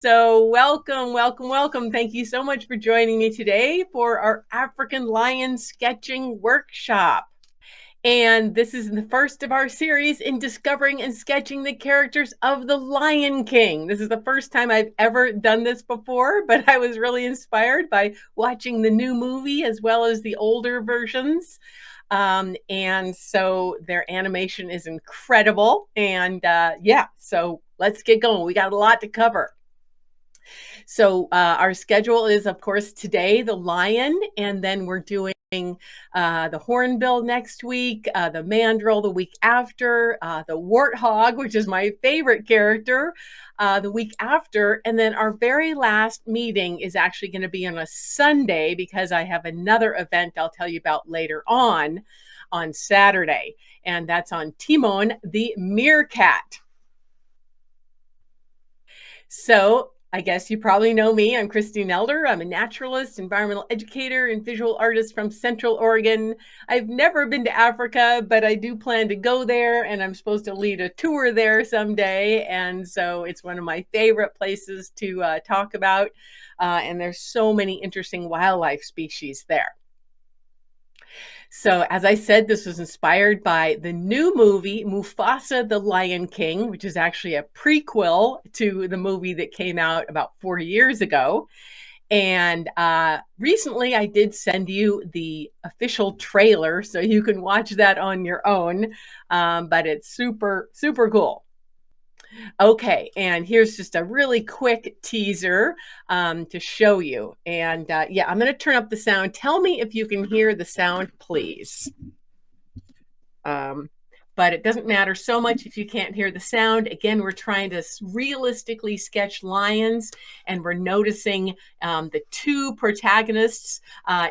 So, welcome, welcome, welcome. Thank you so much for joining me today for our African lion sketching workshop. And this is the first of our series in discovering and sketching the characters of the Lion King. This is the first time I've ever done this before, but I was really inspired by watching the new movie as well as the older versions. And so their animation is incredible. And yeah, so let's get going. We got a lot to cover. So our schedule is, of course, today the lion, and then we're doing the hornbill next week, the mandrill the week after, the warthog, which is my favorite character, the week after, and then our very last meeting is actually going to be on a Sunday because I have another event I'll tell you about later on Saturday, and that's on Timon the meerkat. So I guess you probably know me. I'm Christine Elder. I'm a naturalist, environmental educator, and visual artist from Central Oregon. I've never been to Africa, but I do plan to go there, and I'm supposed to lead a tour there someday. And so it's one of my favorite places to talk about. And there's so many interesting wildlife species there. So, as I said, this was inspired by the new movie, Mufasa the Lion King, which is actually a prequel to the movie that came out about 4 years ago. And recently, I did send you the official trailer, so you can watch that on your own. But it's super, super cool. Okay, and here's just a really quick teaser to show you. And yeah, I'm going to turn up the sound. Tell me if you can hear the sound, please. Um, but it doesn't matter so much if you can't hear the sound. Again, we're trying to realistically sketch lions, and we're noticing the two protagonists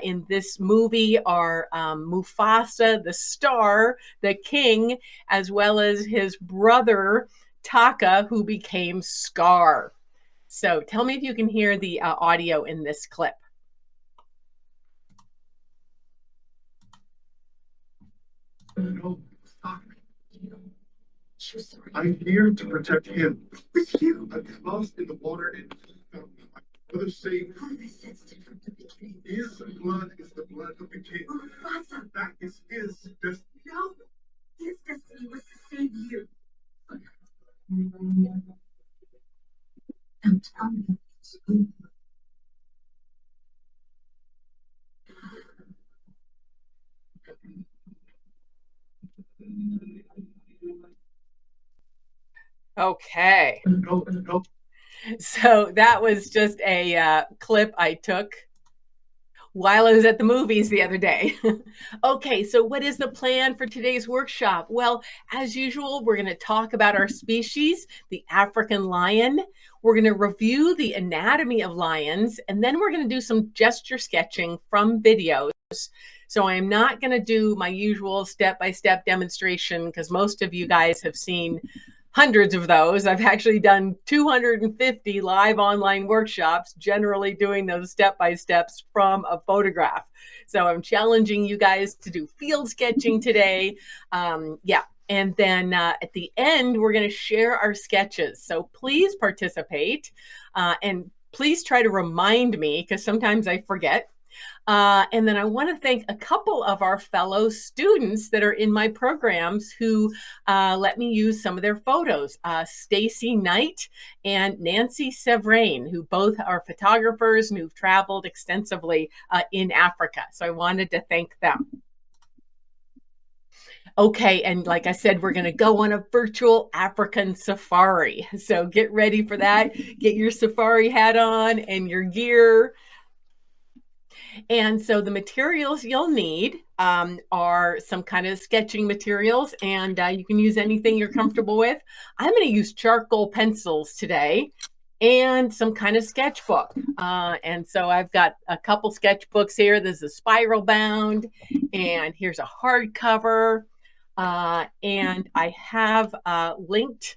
in this movie are Mufasa, the star, the king, as well as his brother, Taka, who became Scar. So tell me if you can hear the audio in this clip. I'm here to protect him. With you. I was lost in the water and he found me. My brother saved me. They sensed it from the beginning. His blood is the blood of the king. Mufasa. That is his destiny. No. His destiny was to save you. Don't tell me. Okay. No, no. So that was just a clip I took while I was at the movies the other day. Okay, so what is the plan for today's workshop? Well, as usual, we're going to talk about our species, the African lion. We're going to review the anatomy of lions, and then we're going to do some gesture sketching from videos. So I am not going to do my usual step-by-step demonstration because most of you guys have seen hundreds of those. I've actually done 250 live online workshops, generally doing those step-by-steps from a photograph. So I'm challenging you guys to do field sketching today. Yeah. And then at the end, we're going to share our sketches. So please participate and please try to remind me because sometimes I forget. And then I want to thank a couple of our fellow students that are in my programs who let me use some of their photos. Stacy Knight and Nancy Sevrain, who both are photographers and who've traveled extensively in Africa. So I wanted to thank them. Okay, and like I said, we're going to go on a virtual African safari. So get ready for that. Get your safari hat on and your gear. And so the materials you'll need are some kind of sketching materials, and you can use anything you're comfortable with. I'm going to use charcoal pencils today and some kind of sketchbook. And so I've got a couple sketchbooks here. There's a spiral bound, and here's a hardcover. And I have linked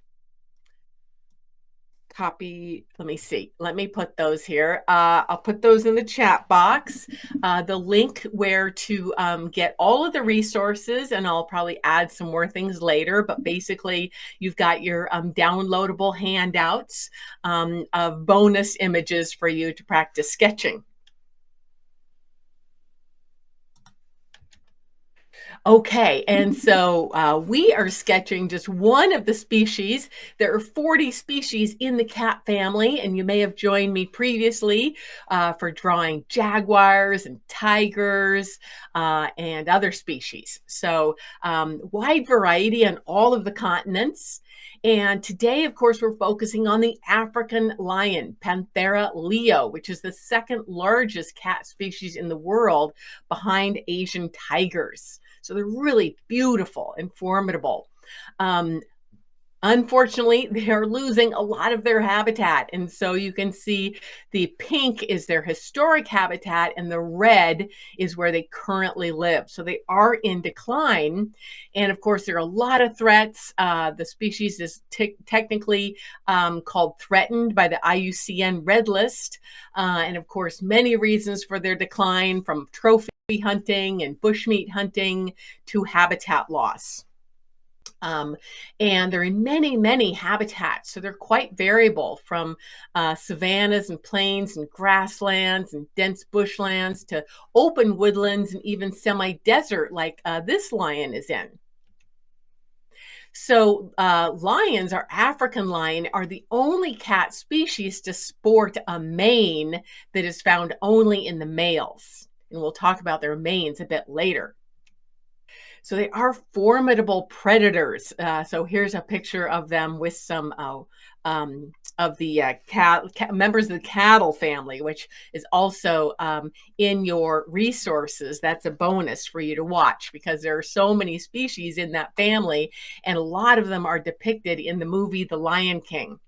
Copy. Let me see. Let me put those here. I'll put those in the chat box. The link where to get all of the resources, and I'll probably add some more things later. But basically, you've got your downloadable handouts of bonus images for you to practice sketching. Okay, and so we are sketching just one of the species. There are 40 species in the cat family, and you may have joined me previously for drawing jaguars and tigers and other species. So wide variety on all of the continents. And today, of course, we're focusing on the African lion, Panthera leo, which is the second largest cat species in the world behind Asian tigers. So they're really beautiful and formidable. Unfortunately, they are losing a lot of their habitat. And so you can see the pink is their historic habitat and the red is where they currently live. So they are in decline. And of course, there are a lot of threats. The species is technically called threatened by the IUCN Red List. And of course, many reasons for their decline, from trophy hunting and bushmeat hunting to habitat loss. And they're in many, many habitats. So they're quite variable, from savannas and plains and grasslands and dense bushlands to open woodlands and even semi-desert like this lion is in. So lions, our African lion, are the only cat species to sport a mane that is found only in the males. And we'll talk about their manes a bit later. So they are formidable predators. So here's a picture of them with some of the members of the cattle family, which is also in your resources. That's a bonus for you to watch, because there are so many species in that family, and a lot of them are depicted in the movie The Lion King.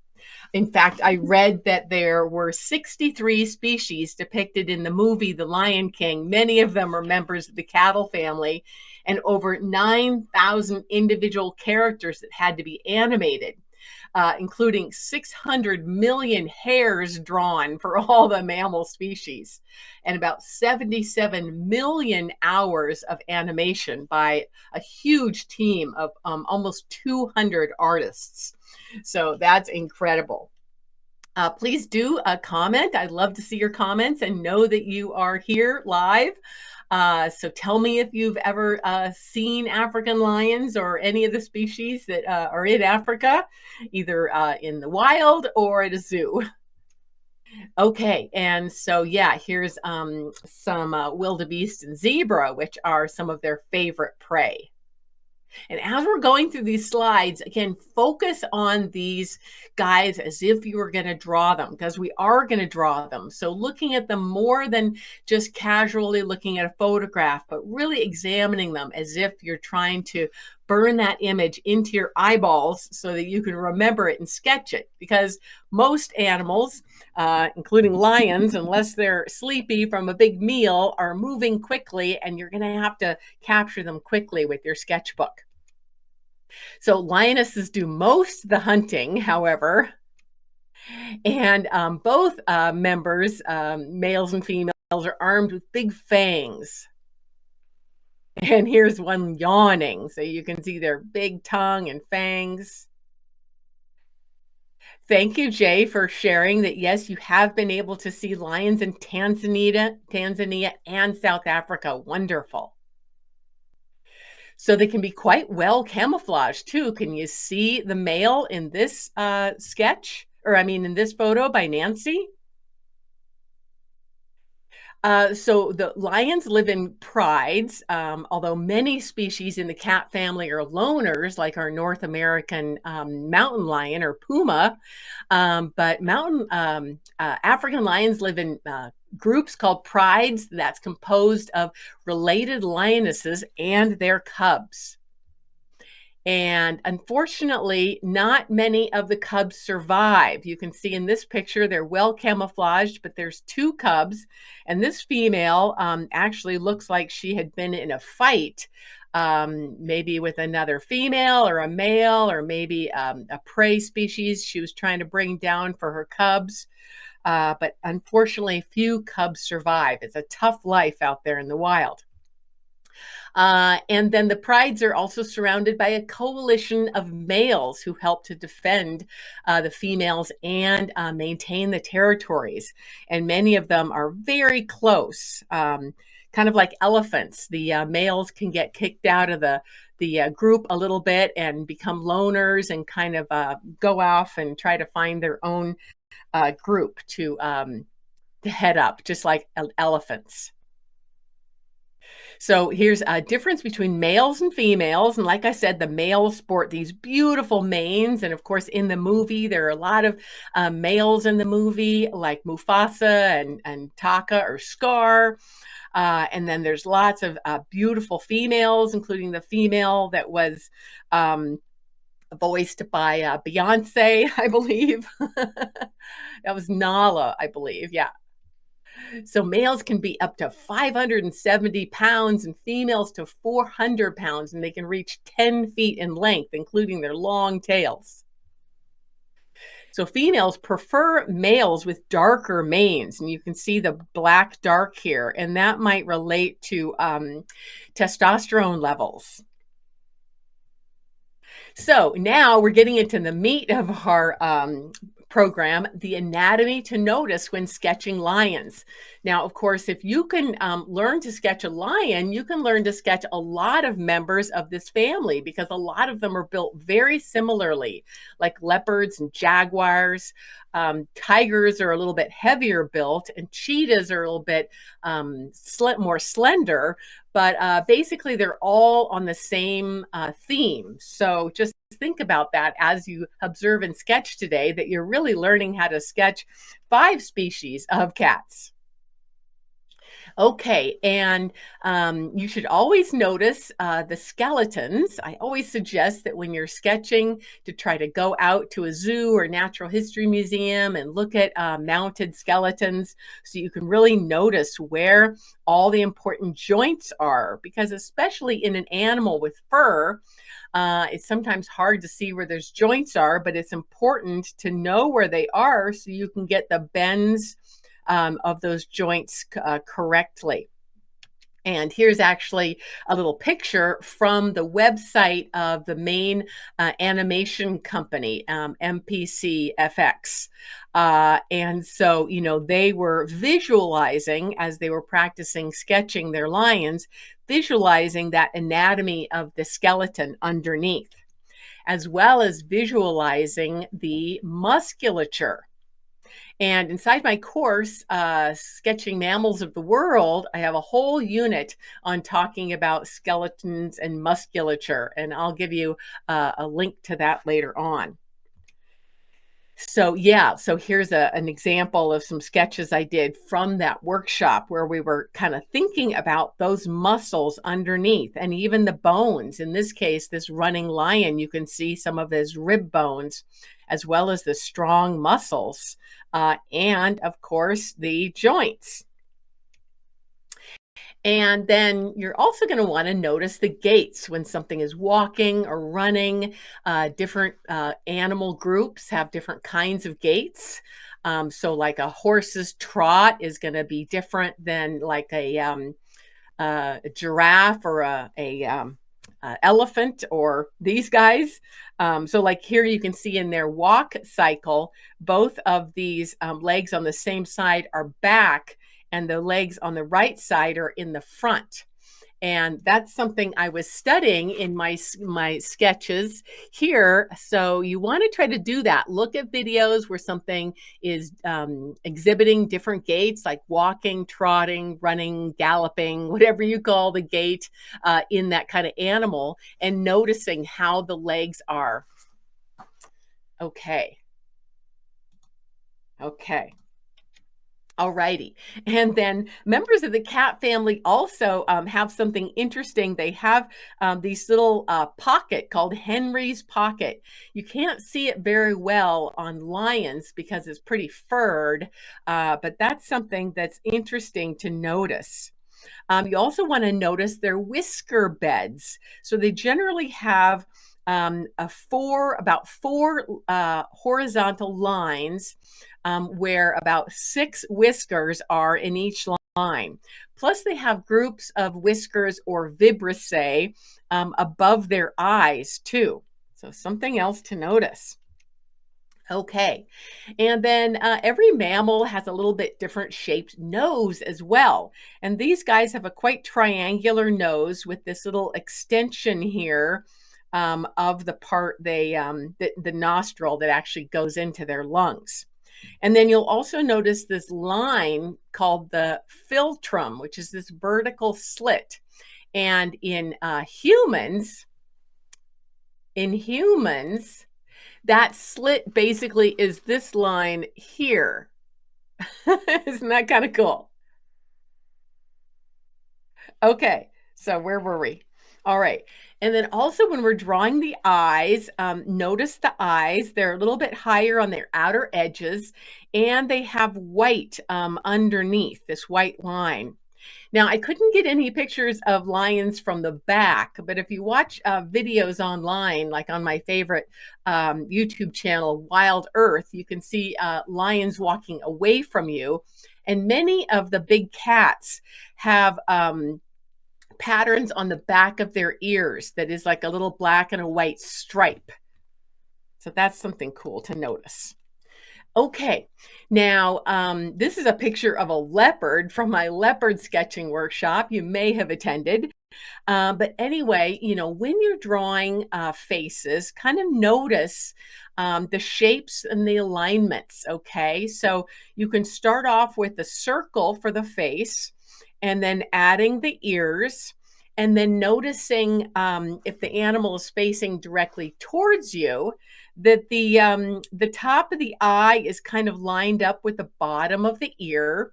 In fact, I read that there were 63 species depicted in the movie The Lion King. Many of them are members of the cattle family, and over 9,000 individual characters that had to be animated, including 600 million hairs drawn for all the mammal species, and about 77 million hours of animation by a huge team of almost 200 artists. So that's incredible. Please do comment. I'd love to see your comments and know that you are here live. So tell me if you've ever seen African lions or any of the species that are in Africa, either in the wild or at a zoo. Okay, and so yeah, here's some wildebeest and zebra, which are some of their favorite prey. And as we're going through these slides, again, focus on these guys as if you were going to draw them, because we are going to draw them. So looking at them more than just casually looking at a photograph, but really examining them as if you're trying to burn that image into your eyeballs so that you can remember it and sketch it. Because most animals, including lions, unless they're sleepy from a big meal, are moving quickly, and you're going to have to capture them quickly with your sketchbook. So lionesses do most of the hunting, however, and both members, males and females, are armed with big fangs. And here's one yawning, so you can see their big tongue and fangs. Thank you, Jay, for sharing that. Yes, you have been able to see lions in Tanzania and South Africa. Wonderful. So they can be quite well camouflaged too. Can you see the male in this sketch? Or I mean, in this photo by Nancy? So the lions live in prides, although many species in the cat family are loners, like our North American mountain lion or puma. But African lions live in groups called prides that's composed of related lionesses and their cubs. And unfortunately, not many of the cubs survive. You can see in this picture, they're well camouflaged, but there's two cubs. And this female actually looks like she had been in a fight maybe with another female or a male, or maybe a prey species she was trying to bring down for her cubs. But unfortunately, few cubs survive. It's a tough life out there in the wild. And then the prides are also surrounded by a coalition of males who help to defend the females and maintain the territories. And many of them are very close, kind of like elephants. The males can get kicked out of the group a little bit and become loners and kind of go off and try to find their own group to head up, just like elephants. So here's a difference between males and females. And like I said, the males sport these beautiful manes. And of course, in the movie, there are a lot of males in the movie, like Mufasa and Taka or Scar. And then there's lots of beautiful females, including the female that was voiced by Beyonce, I believe. That was Nala, I believe. Yeah. So males can be up to 570 pounds and females to 400 pounds, and they can reach 10 feet in length, including their long tails. So females prefer males with darker manes, and you can see the black dark here, and that might relate to testosterone levels. So now we're getting into the meat of our program, the anatomy to notice when sketching lions. Now, of course, if you can learn to sketch a lion, you can learn to sketch a lot of members of this family, because a lot of them are built very similarly, like leopards and jaguars. Tigers are a little bit heavier built, and cheetahs are a little bit more slender, but basically they're all on the same theme. So just think about that as you observe and sketch today, that you're really learning how to sketch 5 species of cats. Okay, and you should always notice the skeletons. I always suggest that when you're sketching, to try to go out to a zoo or natural history museum and look at mounted skeletons, so you can really notice where all the important joints are, because especially in an animal with fur, it's sometimes hard to see where those joints are, but it's important to know where they are so you can get the bends of those joints correctly. And here's actually a little picture from the website of the main animation company, MPCFX. And so, you know, they were visualizing, as they were practicing sketching their lions, visualizing that anatomy of the skeleton underneath, as well as visualizing the musculature. And inside my course, Sketching Mammals of the World, I have a whole unit on talking about skeletons and musculature, and I'll give you a link to that later on. So yeah, so here's an example of some sketches I did from that workshop, where we were kind of thinking about those muscles underneath and even the bones. In this case, this running lion, you can see some of his rib bones, as well as the strong muscles, and of course the joints. And then you're also going to want to notice the gaits when something is walking or running. Different animal groups have different kinds of gaits. So like a horse's trot is going to be different than like a giraffe or a elephant, or these guys. So like here you can see in their walk cycle, both of these legs on the same side are back, and the legs on the right side are in the front. And that's something I was studying in my sketches here. So you want to try to do that. Look at videos where something is exhibiting different gaits, like walking, trotting, running, galloping, whatever you call the gait in that kind of animal, and noticing how the legs are. Okay. Okay. Alrighty. And then members of the cat family also have something interesting. They have these little pocket called Henry's pocket. You can't see it very well on lions because it's pretty furred, but that's something that's interesting to notice. You also want to notice their whisker beds. So they generally have about four horizontal lines where about six whiskers are in each line. Plus, they have groups of whiskers or vibrissae above their eyes, too. So, something else to notice. Okay. And then every mammal has a little bit different shaped nose as well. And these guys have a quite triangular nose with this little extension here of the part the nostril that actually goes into their lungs. And then you'll also notice this line called the philtrum, which is this vertical slit. And in humans, that slit basically is this line here. Isn't that kind of cool? Okay, so where were we? All right. And then also when we're drawing the eyes, notice the eyes. They're a little bit higher on their outer edges, and they have white underneath this white line. Now, I couldn't get any pictures of lions from the back, but if you watch videos online, like on my favorite YouTube channel, Wild Earth, you can see lions walking away from you. And many of the big cats have patterns on the back of their ears that is like a little black and a white stripe. So that's something cool to notice. Okay, now this is a picture of a leopard from my leopard sketching workshop you may have attended. But anyway, when you're drawing faces, kind of notice the shapes and the alignments, okay? So you can start off with the circle for the face and then adding the ears and then noticing if the animal is facing directly towards you, that the top of the eye is kind of lined up with the bottom of the ear.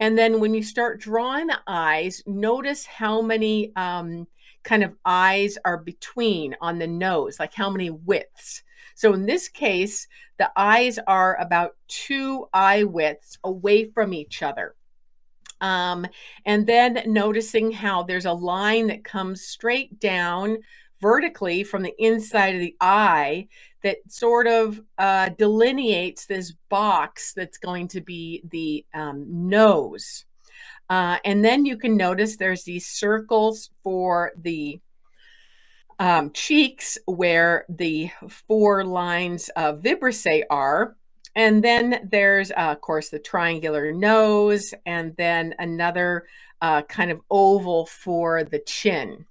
And then when you start drawing the eyes, notice how many kind of eyes are between on the nose, like how many widths. So in this case, the eyes are about 2 eye widths away from each other. Um, and then noticing how there's a line that comes straight down vertically from the inside of the eye that sort of delineates this box that's going to be the nose. And then you can notice there's these circles for the cheeks where the 4 lines of vibrissae are. And then there's, of course, the triangular nose, and then another kind of oval for the chin.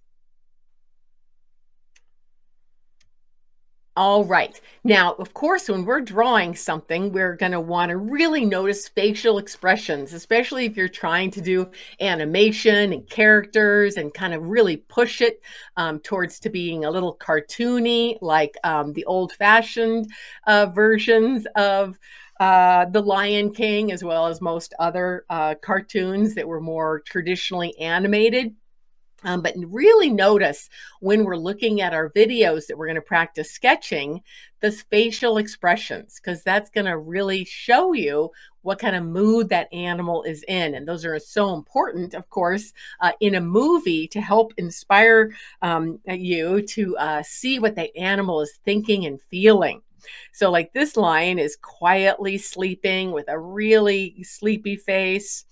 All right. Now, of course, when we're drawing something, we're going to want to really notice facial expressions, especially if you're trying to do animation and characters and kind of really push it towards to being a little cartoony, like the old-fashioned versions of The Lion King, as well as most other cartoons that were more traditionally animated. But really notice when we're looking at our videos that we're going to practice sketching, the facial expressions, because that's going to really show you what kind of mood that animal is in. And those are so important, of course, in a movie to help inspire you to see what the animal is thinking and feeling. So like this lion is quietly sleeping with a really sleepy face.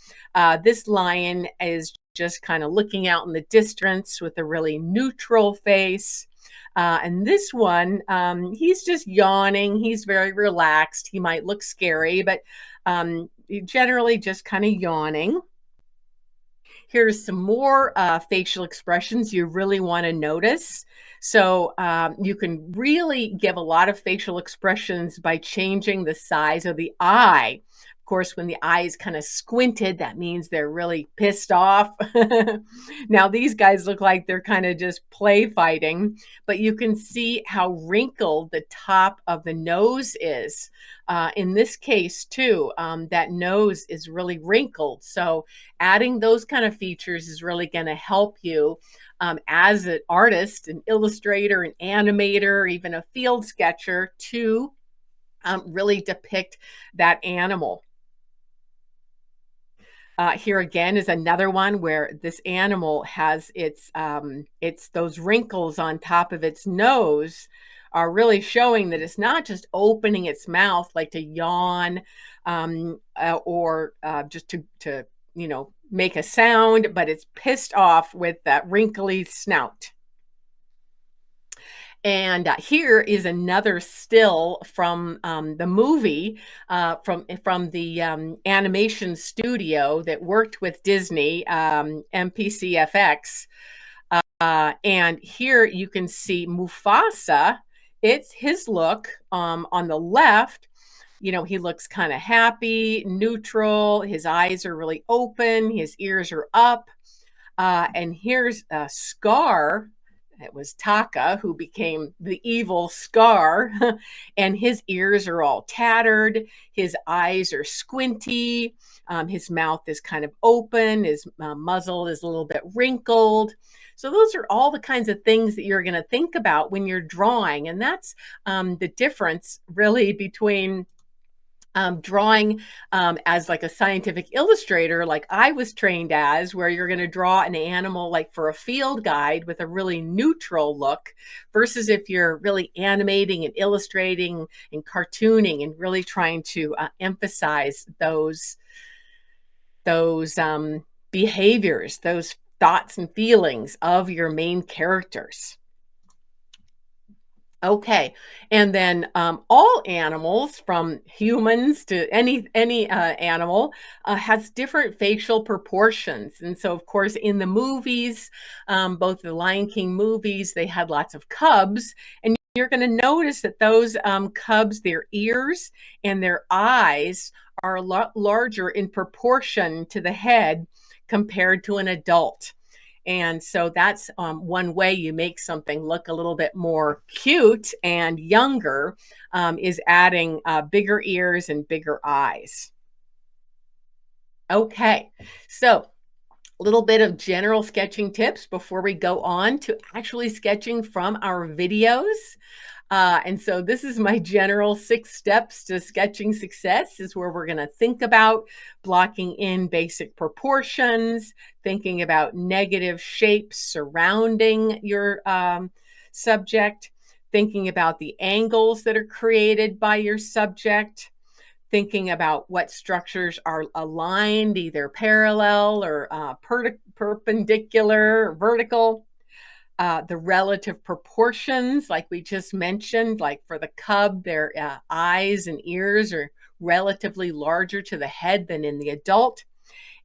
This lion is just kind of looking out in the distance with a really neutral face. And this one, he's just yawning. He's very relaxed. He might look scary, but generally just kind of yawning. Here's some more facial expressions you really want to notice. So you can really give a lot of facial expressions by changing the size of the eye. Of course, when the eye is kind of squinted, that means they're really pissed off. Now, these guys look like they're kind of just play fighting, but you can see how wrinkled the top of the nose is. In this case, too, that nose is really wrinkled. So adding those kind of features is really going to help you as an artist, an illustrator, an animator, even a field sketcher to really depict that animal. Here again is another one where this animal has it's those wrinkles on top of its nose are really showing that it's not just opening its mouth like to yawn, or just to make a sound, but it's pissed off with that wrinkly snout. And here is another still from the movie, from the animation studio that worked with Disney, MPCFX. And here you can see Mufasa. It's his look on the left. He looks kind of happy, neutral. His eyes are really open. His ears are up. And here's Scar. It was Taka who became the evil Scar, and his ears are all tattered. His eyes are squinty. His mouth is kind of open. His muzzle is a little bit wrinkled. So those are all the kinds of things that you're going to think about when you're drawing, and that's the difference really between drawing as like a scientific illustrator, like I was trained as, where you're going to draw an animal like for a field guide with a really neutral look, versus if you're really animating and illustrating and cartooning and really trying to emphasize those behaviors, those thoughts and feelings of your main characters. Okay, and then all animals, from humans to any animal, has different facial proportions. And so, of course, in the movies, both the Lion King movies, they had lots of cubs, and you're going to notice that those cubs, their ears and their eyes are a lot larger in proportion to the head compared to an adult. And so that's one way you make something look a little bit more cute and younger, is adding bigger ears and bigger eyes. Okay, so a little bit of general sketching tips before we go on to actually sketching from our videos. And so this is my general 6 steps to sketching success, is where we're going to think about blocking in basic proportions, thinking about negative shapes surrounding your subject, thinking about the angles that are created by your subject, thinking about what structures are aligned, either parallel or perpendicular, or vertical. The relative proportions, like we just mentioned, like for the cub, their eyes and ears are relatively larger to the head than in the adult.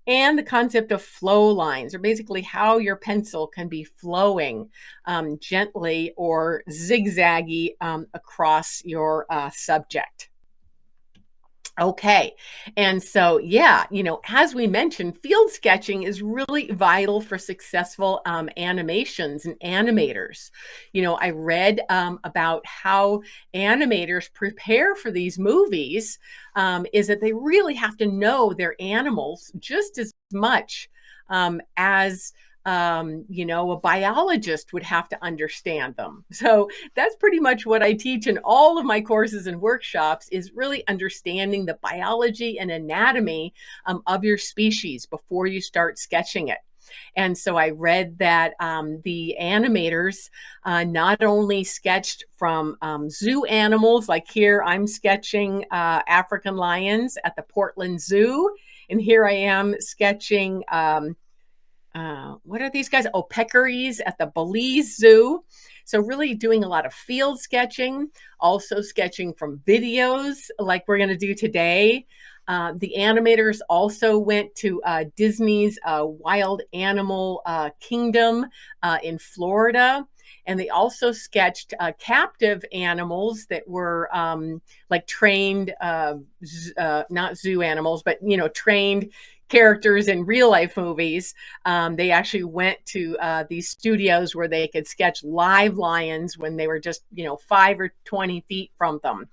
And the concept of flow lines, or basically how your pencil can be flowing gently or zigzaggy across your subject. Okay. And so, yeah, as we mentioned, field sketching is really vital for successful animations and animators. I read about how animators prepare for these movies, is that they really have to know their animals just as much as a biologist would have to understand them. So that's pretty much what I teach in all of my courses and workshops, is really understanding the biology and anatomy of your species before you start sketching it. And so I read that the animators not only sketched from zoo animals, like here I'm sketching African lions at the Portland Zoo, and here I am sketching what are these guys? Oh, peccaries at the Belize Zoo. So really doing a lot of field sketching, also sketching from videos like we're going to do today. The animators also went to Disney's Wild Animal Kingdom in Florida. And they also sketched captive animals that were like trained, not zoo animals, but, trained characters in real life movies. They actually went to these studios where they could sketch live lions when they were just 5 or 20 feet from them.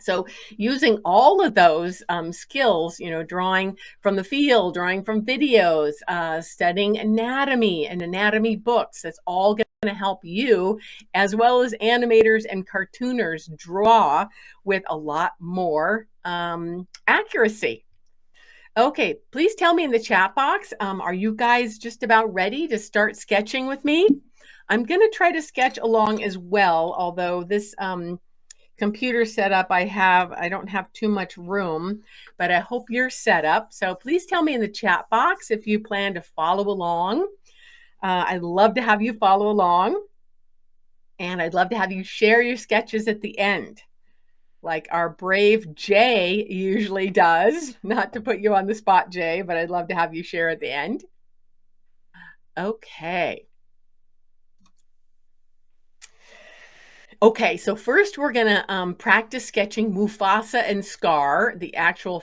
So using all of those skills, drawing from the field, drawing from videos, studying anatomy and anatomy books, that's all going to help you, as well as animators and cartooners, draw with a lot more accuracy. Okay, please tell me in the chat box, are you guys just about ready to start sketching with me? I'm going to try to sketch along as well, although this computer setup I don't have too much room, but I hope you're set up. So please tell me in the chat box if you plan to follow along. I'd love to have you follow along, and I'd love to have you share your sketches at the end, like our brave Jay usually does. Not to put you on the spot, Jay, but I'd love to have you share at the end. Okay. Okay, so first we're gonna practice sketching Mufasa and Scar, the actual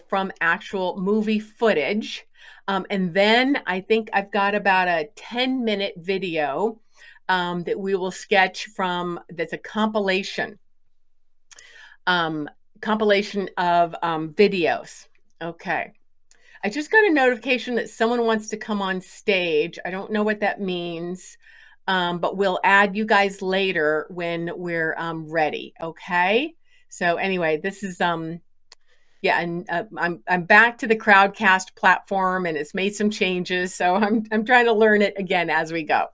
movie footage. And then I think I've got about a 10-minute video that we will sketch from, that's a um, compilation of videos. Okay. I just got a notification that someone wants to come on stage. I don't know what that means, but we'll add you guys later when we're ready. Okay. So anyway, this is yeah, and I'm back to the Crowdcast platform, and it's made some changes, so I'm trying to learn it again as we go.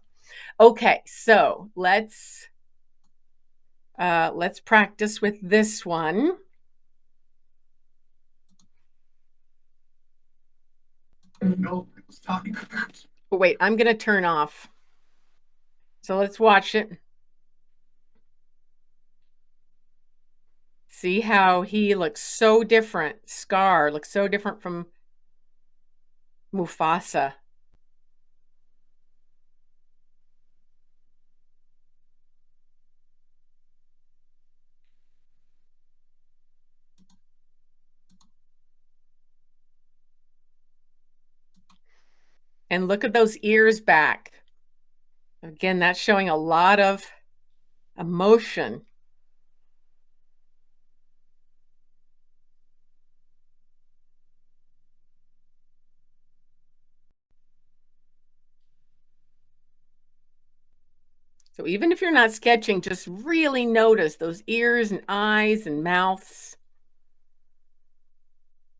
Okay, so let's practice with this one. No, I was talking about. But wait, I'm gonna turn off. So let's watch it. See how he looks so different. Scar looks so different from Mufasa. And look at those ears back. Again, that's showing a lot of emotion. So even if you're not sketching, just really notice those ears and eyes and mouths.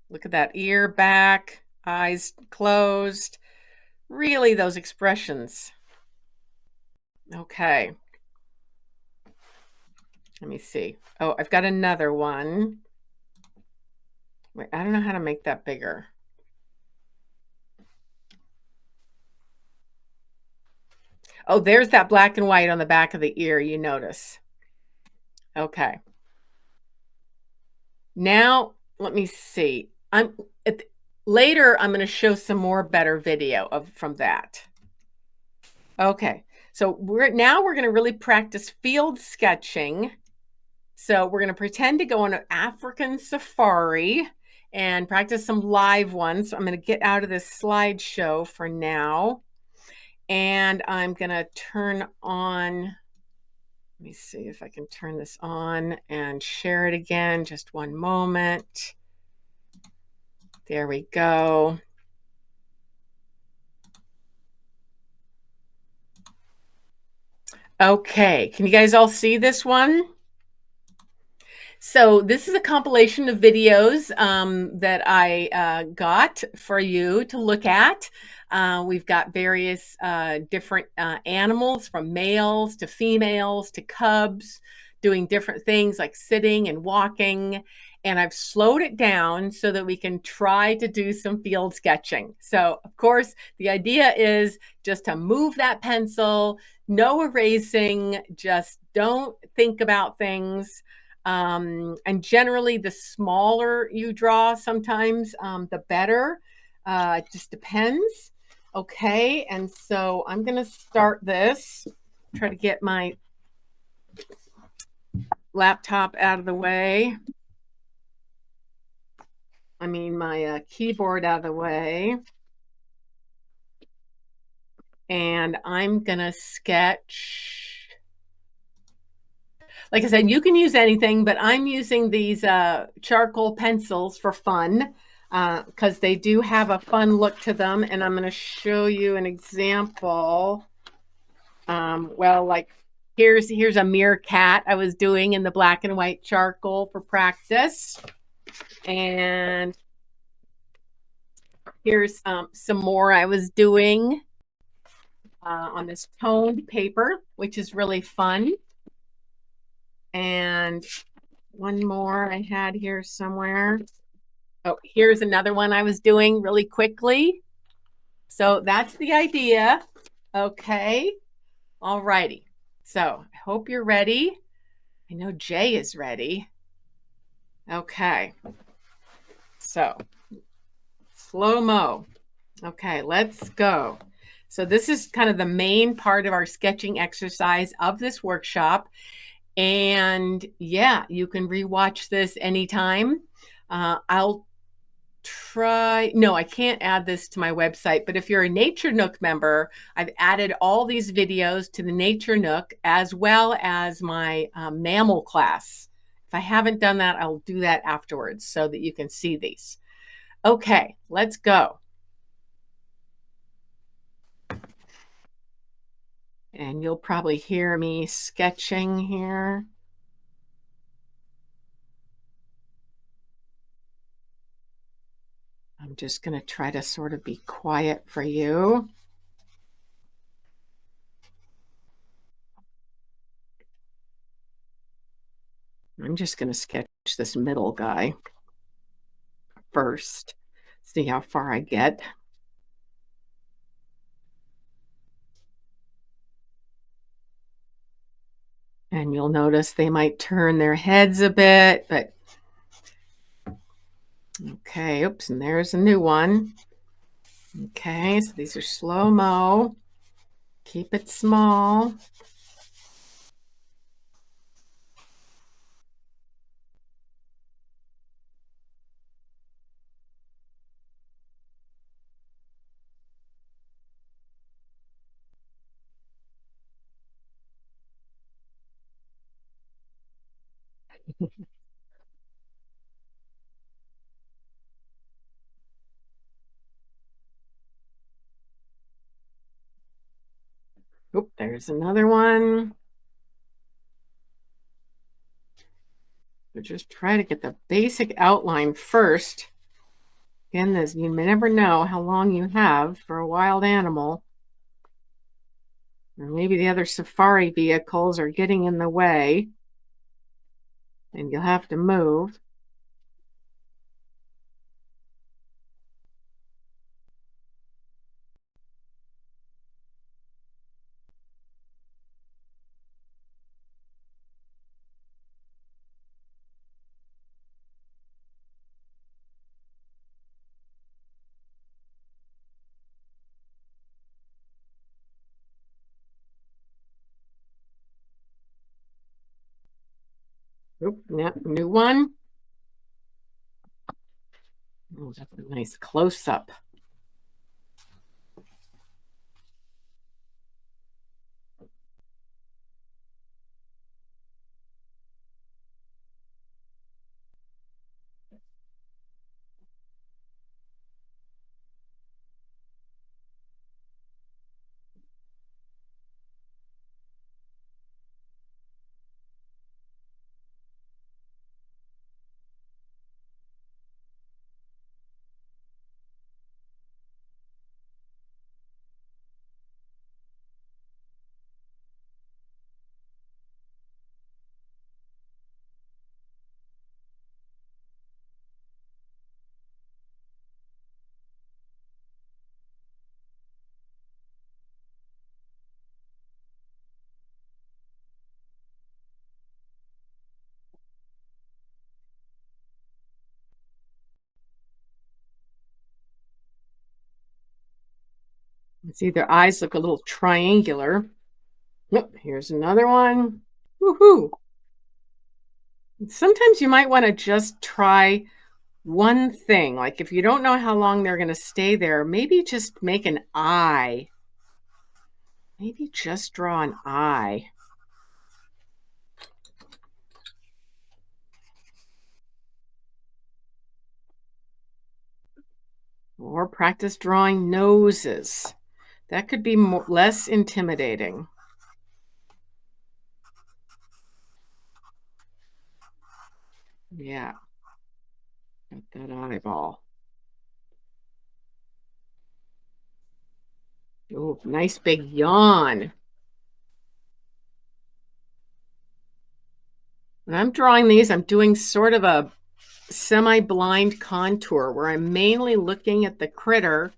Look at that ear back, eyes closed. Really those expressions. Okay. Let me see. Oh, I've got another one. Wait, I don't know how to make that bigger. Oh, there's that black and white on the back of the ear, you notice. Okay. Now, let me see. Later I'm going to show some more better video from that. Okay. So we're going to really practice field sketching. So we're going to pretend to go on an African safari and practice some live ones. So I'm going to get out of this slideshow for now. And I'm going to turn on, let me see if I can turn this on and share it again. Just one moment. There we go. Okay, can you guys all see this one? So this is a compilation of videos that I got for you to look at. We've got various different animals, from males to females to cubs, doing different things like sitting and walking. And I've slowed it down so that we can try to do some field sketching. So of course, the idea is just to move that pencil, no erasing, just don't think about things. And generally, the smaller you draw sometimes, the better. It just depends. Okay, and so I'm going to start this. Try to get my laptop out of the way. I mean, my keyboard out of the way. And I'm going to sketch. Like I said, you can use anything, but I'm using these charcoal pencils for fun because they do have a fun look to them. And I'm going to show you an example. Well, like here's a meerkat I was doing in the black and white charcoal for practice. And Here's some more I was doing on this toned paper, which is really fun. And one more I had here somewhere. Oh, here's another one I was doing really quickly. So that's the idea. Okay. All righty. So I hope you're ready. I know Jay is ready. Okay. So slow-mo. Okay, let's go. So this is kind of the main part of our sketching exercise of this workshop. And yeah, you can rewatch this anytime. I'll try, no, I can't add this to my website, but if you're a Nature Nook member, I've added all these videos to the Nature Nook as well as my mammal class. If I haven't done that, I'll do that afterwards so that you can see these. Okay, let's go. And you'll probably hear me sketching here. I'm just going to try to sort of be quiet for you. I'm just going to sketch this middle guy first, see how far I get. And you'll notice they might turn their heads a bit, but okay, oops, and there's a new one. Okay, so these are slow-mo. Keep it small. Oop, there's another one. So just try to get the basic outline first. Again, this, you may never know how long you have for a wild animal. Or maybe the other safari vehicles are getting in the way and you'll have to move. Oop, yeah, new one. Oh, that's a nice close-up. See, their eyes look a little triangular. Oh, here's another one. Woohoo! Sometimes you might want to just try one thing. Like if you don't know how long they're going to stay there, maybe just make an eye. Maybe just draw an eye. Or practice drawing noses. That could be less intimidating. Yeah, got that eyeball. Oh, nice big yawn. When I'm drawing these, I'm doing sort of a semi-blind contour where I'm mainly looking at the critter,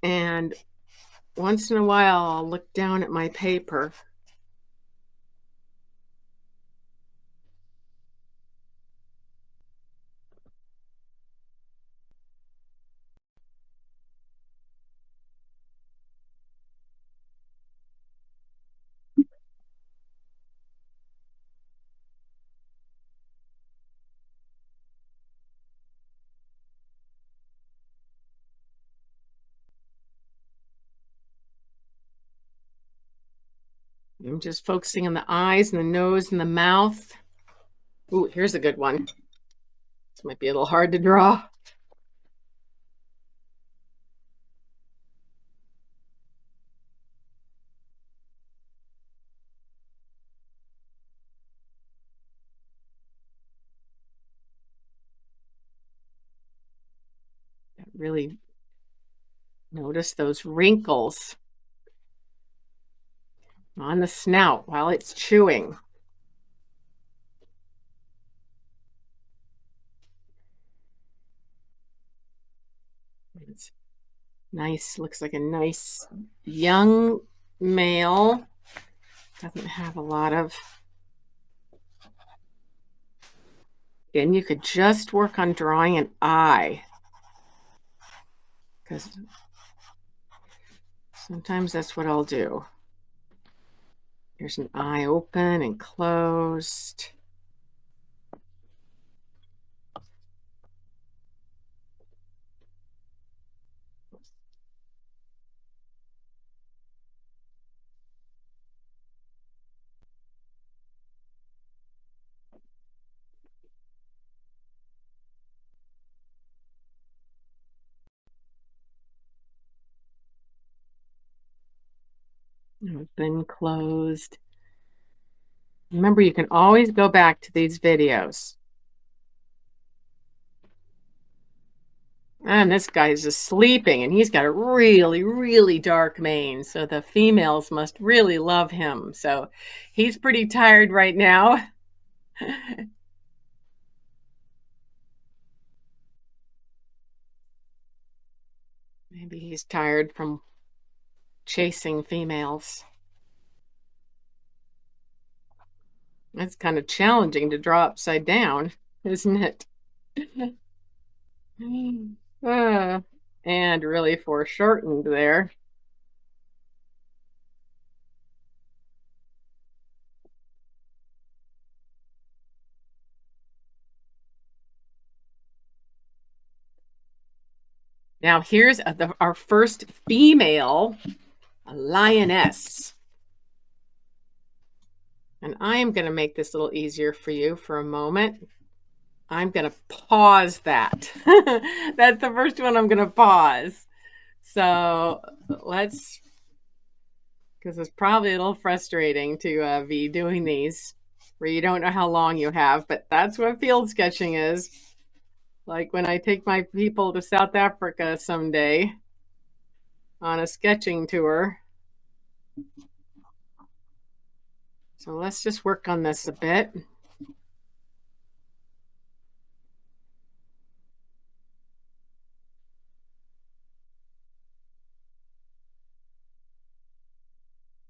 and once in a while I'll look down at my paper. I'm just focusing on the eyes and the nose and the mouth. Ooh, here's a good one. This might be a little hard to draw. Really notice those wrinkles on the snout while it's chewing. It's nice, looks like a nice young male. Doesn't have a lot of. And you could just work on drawing an eye, because sometimes that's what I'll do. Here's an eye open and closed. Open, closed. Remember, you can always go back to these videos. And this guy's just sleeping, and he's got a really, really dark mane. So the females must really love him. So he's pretty tired right now. Maybe he's tired from chasing females. It's kind of challenging to draw upside down, isn't it? Uh, and really foreshortened there. Now here's our first female, a lioness. And I'm going to make this a little easier for you for a moment. I'm going to pause that. That's the first one I'm going to pause. So let's, because it's probably a little frustrating to be doing these where you don't know how long you have, but that's what field sketching is. Like when I take my people to South Africa someday on a sketching tour. So let's just work on this a bit.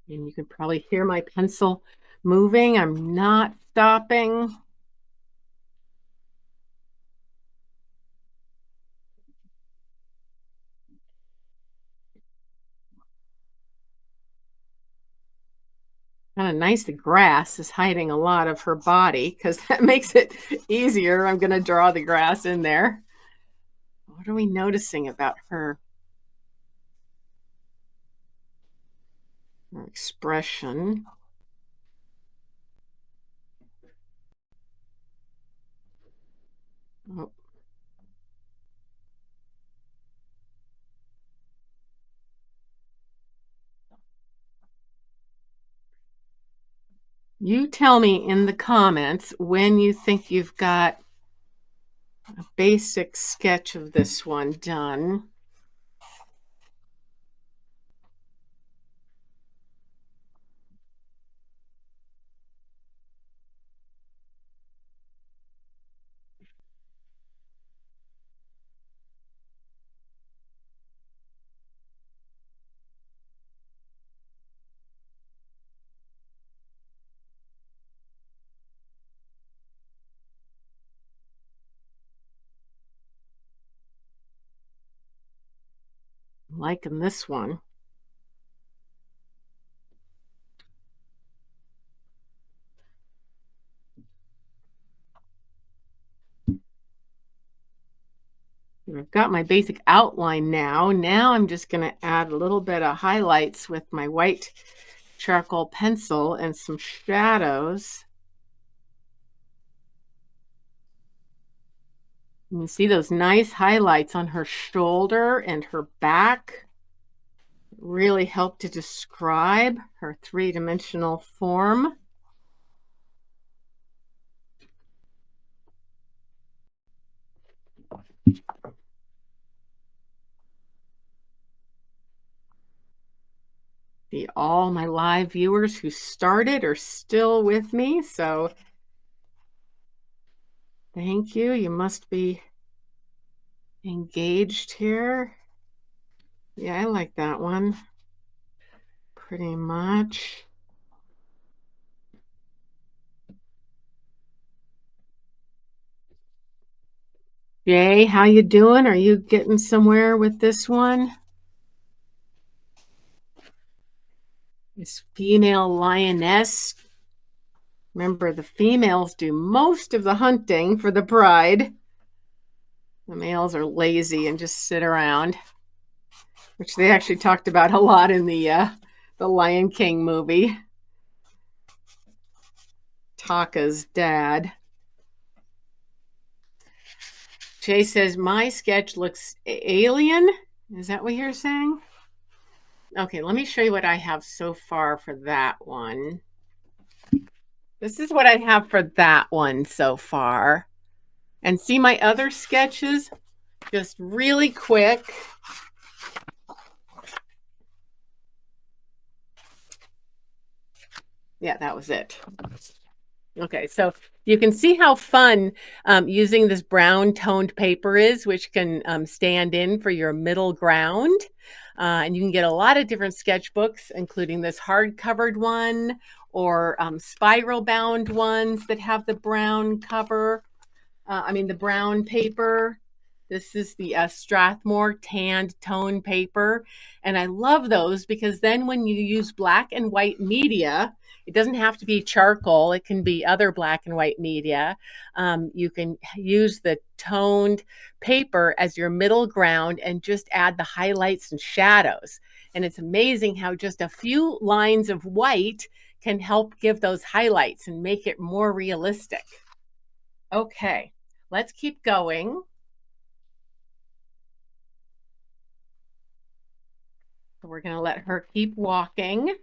And you can probably hear my pencil moving. I'm not stopping. Kind of nice. The grass is hiding a lot of her body because that makes it easier. I'm going to draw the grass in there. What are we noticing about her? Her expression. Oh. You tell me in the comments when you think you've got a basic sketch of this one done. liking this one. I've got my basic outline now. Now I'm just going to add a little bit of highlights with my white charcoal pencil and some shadows. You can see those nice highlights on her shoulder and her back. Really help to describe her three-dimensional form. All my live viewers who started are still with me, so thank you. You must be engaged here. Yeah, I like that one pretty much. Jay, how you doing? Are you getting somewhere with this one? This female lioness. Remember, the females do most of the hunting for the pride. The males are lazy and just sit around, which they actually talked about a lot in the Lion King movie. Taka's dad. Jay says, my sketch looks alien. Is that what you're saying? Okay, let me show you what I have so far for that one. This is what I have for that one so far. And see my other sketches? Just really quick. Yeah, that was it. Okay, so you can see how fun using this brown toned paper is, which can stand in for your middle ground. And you can get a lot of different sketchbooks, including this hard-covered one or spiral-bound ones that have the brown cover. The brown paper. This is the Strathmore tanned tone paper. And I love those because then when you use black and white media, it doesn't have to be charcoal. It can be other black and white media. You can use the toned paper as your middle ground and just add the highlights and shadows. And it's amazing how just a few lines of white can help give those highlights and make it more realistic. Okay, let's keep going. So we're going to let her keep walking.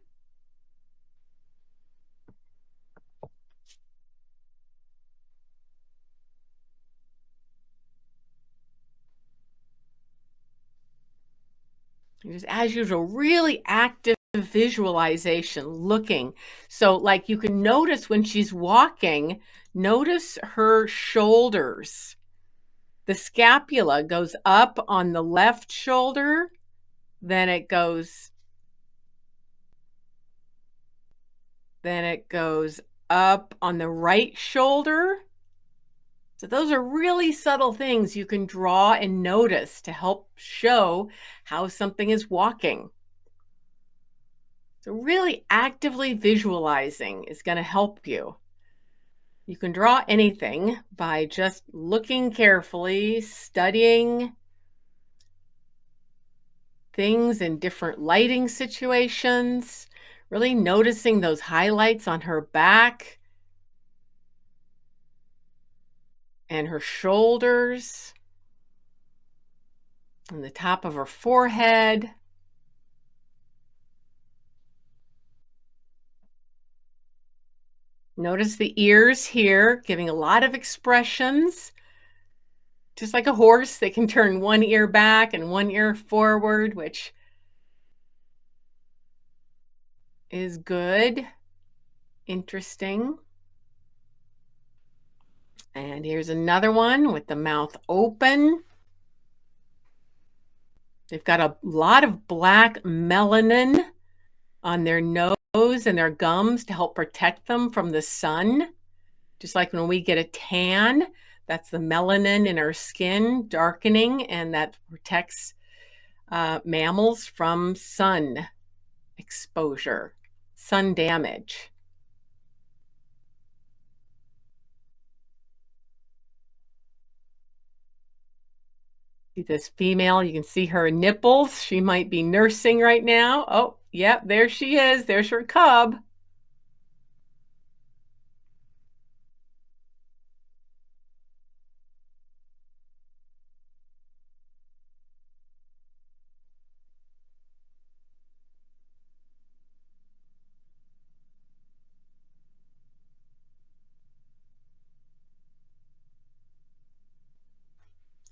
Just as usual, really active visualization, looking. So like you can notice when she's walking, notice her shoulders. The scapula goes up on the left shoulder, then it goes up on the right shoulder. So those are really subtle things you can draw and notice to help show how something is walking. So really actively visualizing is going to help you. You can draw anything by just looking carefully, studying things in different lighting situations, really noticing those highlights on her back and her shoulders and the top of her forehead. Notice the ears here, giving a lot of expressions. Just like a horse, they can turn one ear back and one ear forward, which is good, interesting. And here's another one with the mouth open. They've got a lot of black melanin on their nose and their gums to help protect them from the sun. Just like when we get a tan, that's the melanin in our skin darkening, and that protects Mammals from sun exposure, sun damage. See this female, you can see her nipples. She might be nursing right now. Oh, yep, there she is. There's her cub.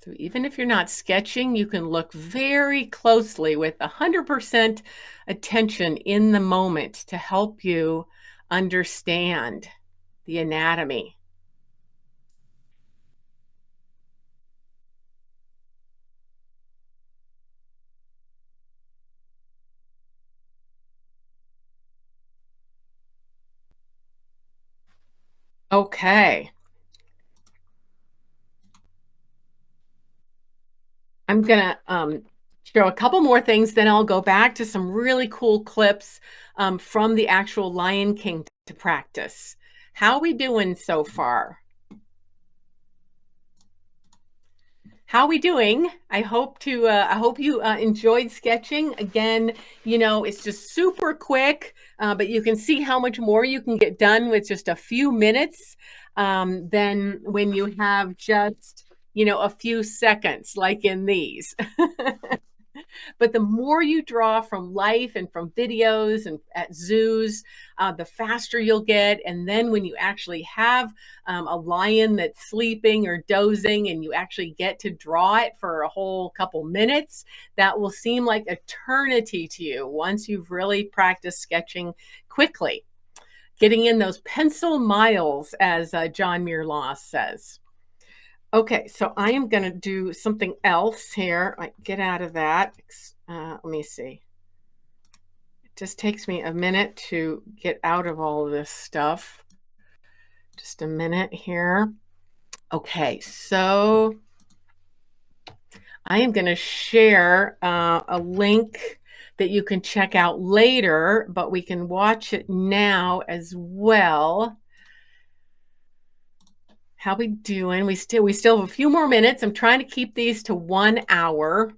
So even if you're not sketching, you can look very closely with 100% attention in the moment to help you understand the anatomy. Okay. I'm gonna show a couple more things, then I'll go back to some really cool clips from the actual Lion King to practice. How we doing so far? How we doing? I hope you enjoyed sketching. Again, you know, it's just super quick, but you can see how much more you can get done with just a few minutes than when you have just, you know, a few seconds like in these. But the more you draw from life and from videos and at zoos, the faster you'll get. And then when you actually have a lion that's sleeping or dozing and you actually get to draw it for a whole couple minutes, that will seem like eternity to you once you've really practiced sketching quickly. Getting in those pencil miles, as John Muir Law says. Okay, so I am going to do something else here. I get out of that. Let me see. It just takes me a minute to get out of all of this stuff. Just a minute here. Okay, so I am going to share a link that you can check out later, but we can watch it now as well. How we doing? We still have a few more minutes. I'm trying to keep these to 1 hour.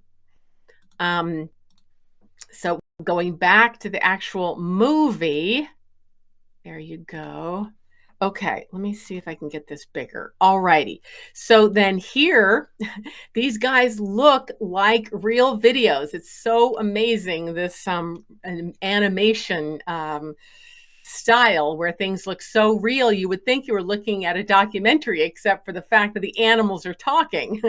So going back to the actual movie, there you go. Okay, let me see if I can get this bigger. All righty. So then here, these guys look like real videos. It's so amazing, this animation style where things look so real. You would think you were looking at a documentary, except for the fact that the animals are talking.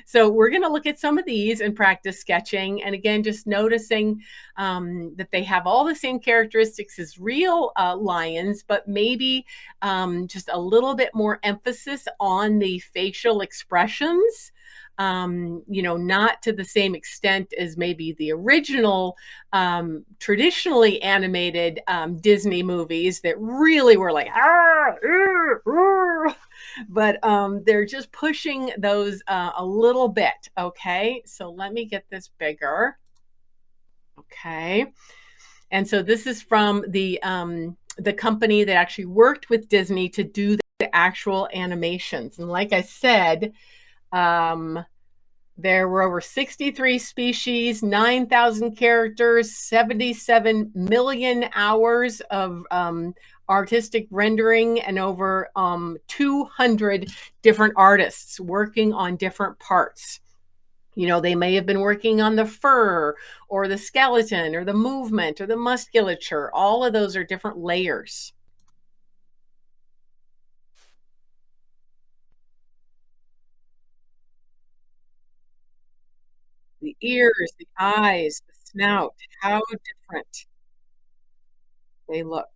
So we're going to look at some of these and practice sketching. And again, just noticing that they have all the same characteristics as real lions, but maybe just a little bit more emphasis on the facial expressions. You know, not to the same extent as maybe the original traditionally animated Disney movies that really were like, but they're just pushing those a little bit. Okay, so let me get this bigger. Okay, and so this is from the company that actually worked with Disney to do the actual animations, and like I said, there were over 63 species, 9,000 characters, 77 million hours of artistic rendering, and over 200 different artists working on different parts. You know, they may have been working on the fur or the skeleton or the movement or the musculature. All of those are different layers. The ears, the eyes, the snout, how different they look.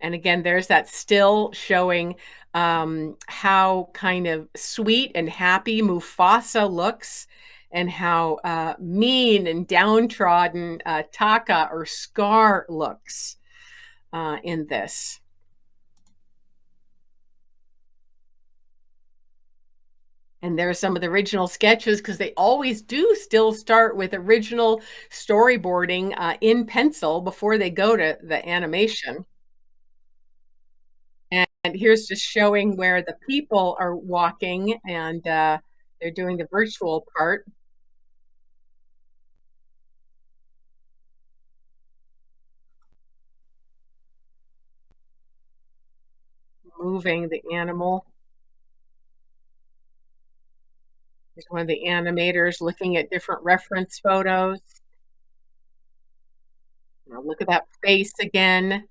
And again, there's that still showing how kind of sweet and happy Mufasa looks, and how mean and downtrodden Taka or Scar looks in this. And there's some of the original sketches because they always do still start with original storyboarding in pencil before they go to the animation. And here's just showing where the people are walking and they're doing the virtual part, moving the animal. There's one of the animators looking at different reference photos. Now look at that face again,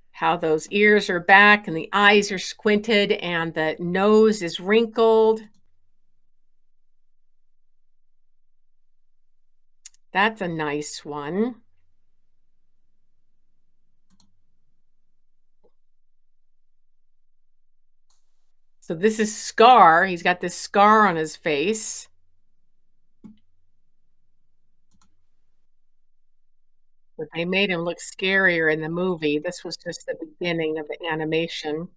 how those ears are back and the eyes are squinted and the nose is wrinkled. That's a nice one. So this is Scar. He's got this scar on his face. But they made him look scarier in the movie. This was just the beginning of the animation.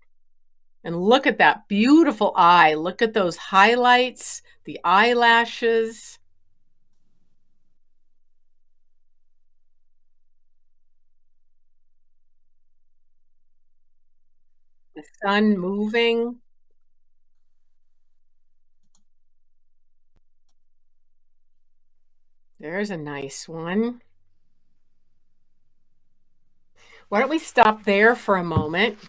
And look at that beautiful eye. Look at those highlights, the eyelashes, the sun moving. There's a nice one. Why don't we stop there for a moment?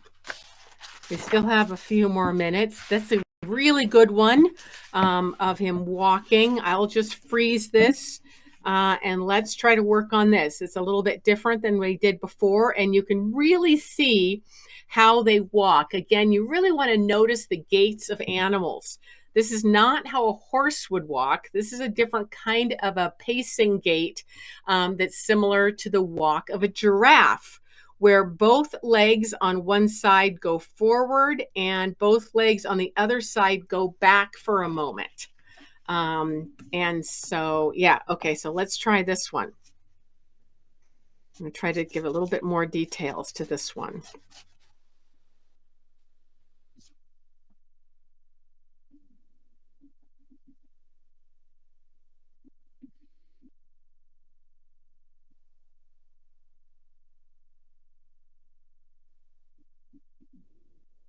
We still have a few more minutes. That's a really good one of him walking. I'll just freeze this and let's try to work on this. It's a little bit different than we did before, and you can really see how they walk. Again, you really want to notice the gaits of animals. This is not how a horse would walk. This is a different kind of a pacing gait that's similar to the walk of a giraffe, where both legs on one side go forward and both legs on the other side go back for a moment. And so, yeah, okay, so let's try this one. I'm going to try to give a little bit more details to this one.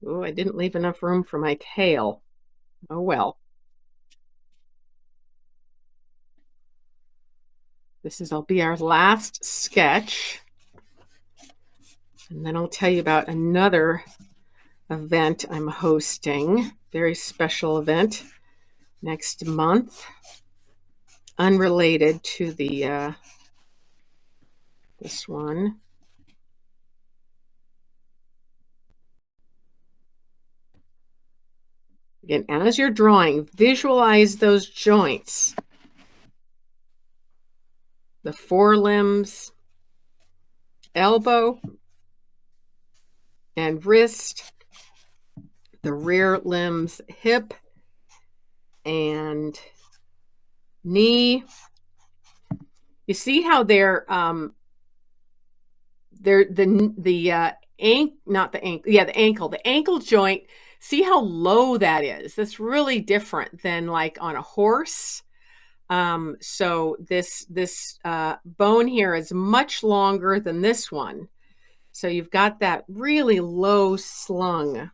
Oh, I didn't leave enough room for my tail. Oh, well. Will be our last sketch. And then I'll tell you about another event I'm hosting, very special event next month, unrelated to the this one. Again, as you're drawing, visualize those joints, the forelimbs, elbow and wrist, the rear limbs, hip and knee. You see how they're the not the ankle, yeah, the ankle joint. See how low that is. That's really different than like on a horse. So this bone here is much longer than this one. So you've got that really low slung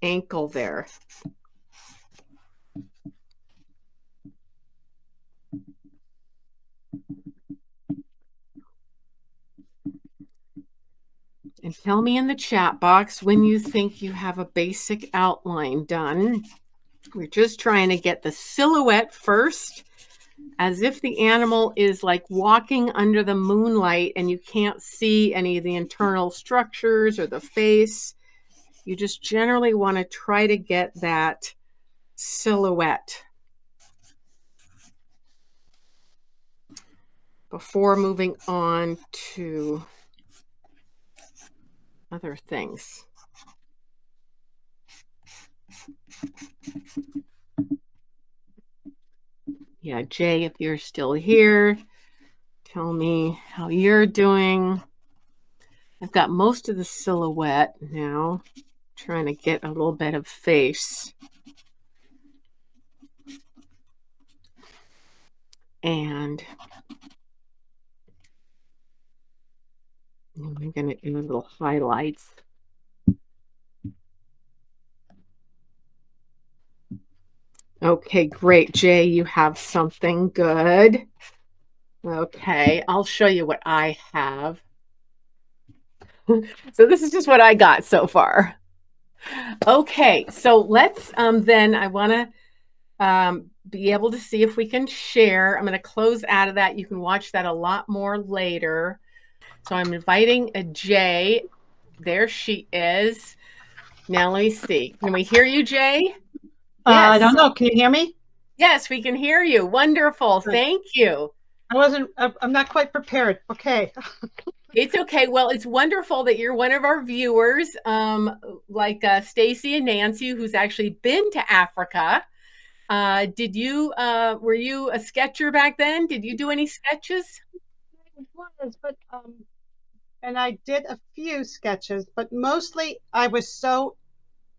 ankle there. And tell me in the chat box when you think you have a basic outline done. We're just trying to get the silhouette first, as if the animal is like walking under the moonlight and you can't see any of the internal structures or the face. You just generally want to try to get that silhouette before moving on to other things. Yeah, Jay, if you're still here, tell me how you're doing. I've got most of the silhouette now. Trying to get a little bit of face. And I'm going to do little highlights. Okay, great. Jay, you have something good. Okay, I'll show you what I have. So this is just what I got so far. Okay, so let's then I want to be able to see if we can share. I'm going to close out of that. You can watch that a lot more later. So I'm inviting a Jay. There she is. Now let me see. Can we hear you, Jay? I don't Yes. know. Can you hear me? Yes, we can hear you. Wonderful. Good. Thank you. I'm not quite prepared. Okay. It's okay. Well, it's wonderful that you're one of our viewers, like Stacy and Nancy, who's actually been to Africa. Were you a sketcher back then? Did you do any sketches? It was, and I did a few sketches, but mostly I was so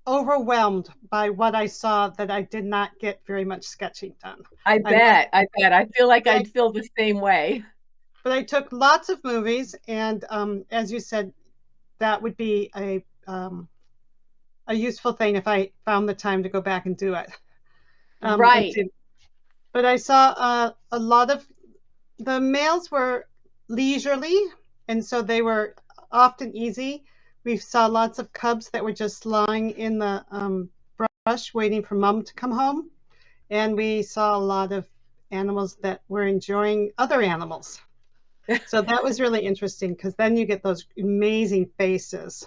overwhelmed by what I saw that I did not get very much sketching done. I I mean, bet. I bet. I feel like but I, I'd feel the same way. but I took lots of movies, and as you said, that would be a useful thing if I found the time to go back and do it. And Right. see. But I saw a lot of the males were leisurely, and so they were often easy. We saw lots of cubs that were just lying in the brush waiting for mom to come home. And we saw a lot of animals that were enjoying other animals. So that was really interesting because then you get those amazing faces.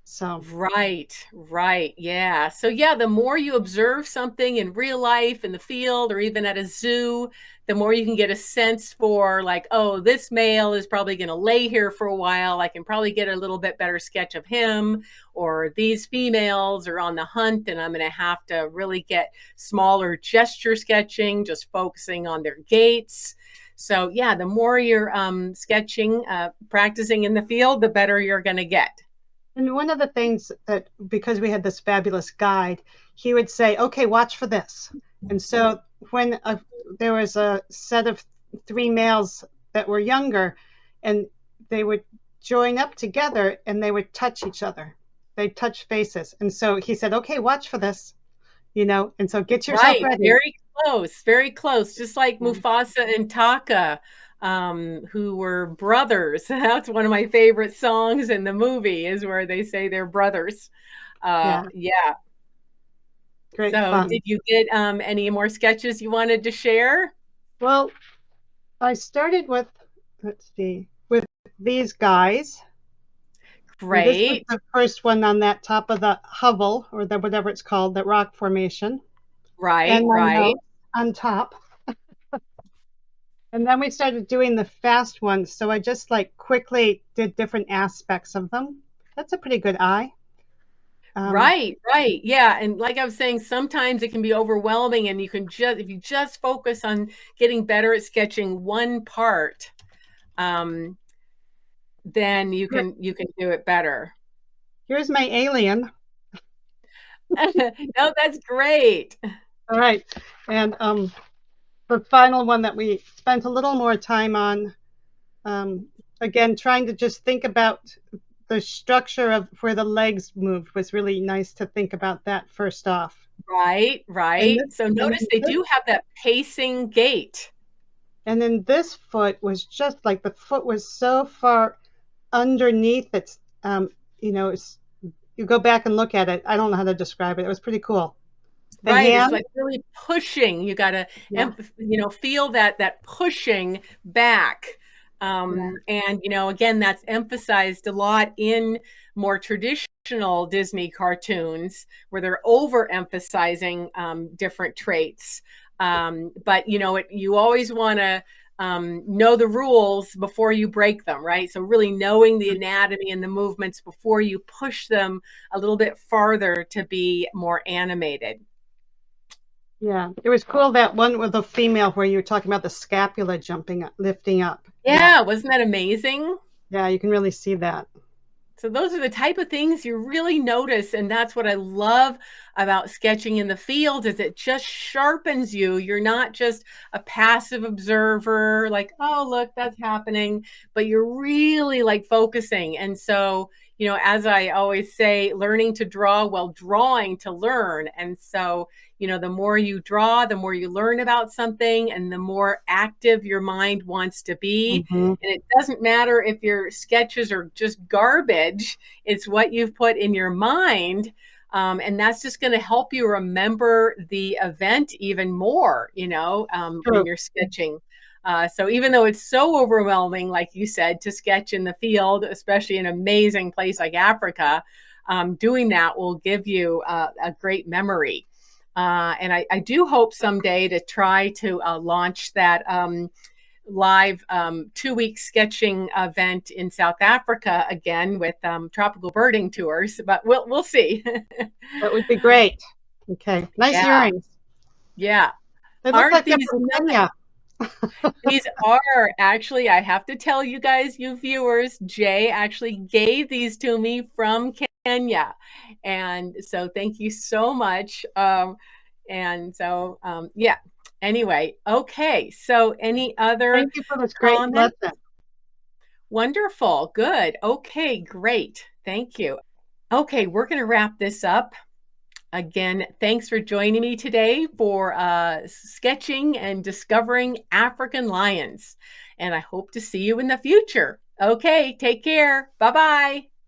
So, Right, right. Yeah. So, yeah, the more you observe something in real life, in the field, or even at a zoo, the more you can get a sense for, like, oh, this male is probably going to lay here for a while. I can probably get a little bit better sketch of him. Or these females are on the hunt, and I'm going to have to really get smaller gesture sketching, just focusing on their gaits. So, yeah, the more you're sketching, practicing in the field, the better you're going to get. and one of the things that, because we had this fabulous guide, he would say, okay, watch for this. And so when there was a set of three males that were younger, and they would join up together and they would touch each other. They'd touch faces. And so he said, okay, watch for this, and so get yourself Right, ready. very close, just like Mufasa and Taka, who were brothers. That's one of my favorite songs in the movie is where they say they're brothers. Yeah, Yeah. great So fun. did you get any more sketches you wanted to share? Well, I started with, let's see, with these guys. And this was Great. the first one on that top of the hovel, or the whatever it's called, that rock formation, Right, and my right. nose on top. And then we started doing the fast ones. So I just like quickly did different aspects of them. That's a pretty good eye. Um, Right, right. Yeah. And like I was saying, sometimes it can be overwhelming and you can just, if you just focus on getting better at sketching one part, um, then you can do it better. Here's my alien. No, that's great. All right. And the final one that we spent a little more time on, um, again, trying to just think about the structure of where the legs moved was really nice to think about that first off. Right, And right. this, So and notice then they this, do have that pacing gait. and then this foot was just like the foot was so far underneath. It's you go back and look at it. I don't know how to describe it. It was pretty cool. The Right, it's hand, like really pushing. You got to, yeah, feel that pushing back. yeah, And again, that's emphasized a lot in more traditional Disney cartoons where they're overemphasizing different traits. But you always want to know the rules before you break them, right? So really knowing the anatomy and the movements before you push them a little bit farther to be more animated. yeah. It was cool, that one with the female where you were talking about the scapula jumping up, lifting up. Yeah, Yeah, wasn't that amazing? yeah. You can really see that. So those are the type of things you really notice, and that's what I love about sketching in the field is it just sharpens you. You're not just a passive observer like, "Oh, look, that's happening," but you're really like focusing. And so, as I always say, learning to draw while drawing to learn. And so, the more you draw, the more you learn about something and the more active your mind wants to be. Hmm. And it doesn't matter if your sketches are just garbage, it's what you've put in your mind. And that's just going to help you remember the event even more, when True. you're sketching. So even though it's so overwhelming, like you said, to sketch in the field, especially in an amazing place like Africa, doing that will give you a great memory. And I do hope someday to try to launch that live 2-week sketching event in South Africa again with tropical birding tours, but we'll see. That would be great. Okay. Nice Yeah, earrings. yeah. They look Aren't like they're these from nice? Kenya. These are actually, I have to tell you guys, you viewers, Jay actually gave these to me from Kenya. And so thank you so much. And so, yeah. Anyway, okay. So any other Thank you for this great comments? lesson. Wonderful. Good. Okay, great. Thank you. Okay, we're going to wrap this up. Again, thanks for joining me today for sketching and discovering African lions. And I hope to see you in the future. Okay, take care. Bye-bye.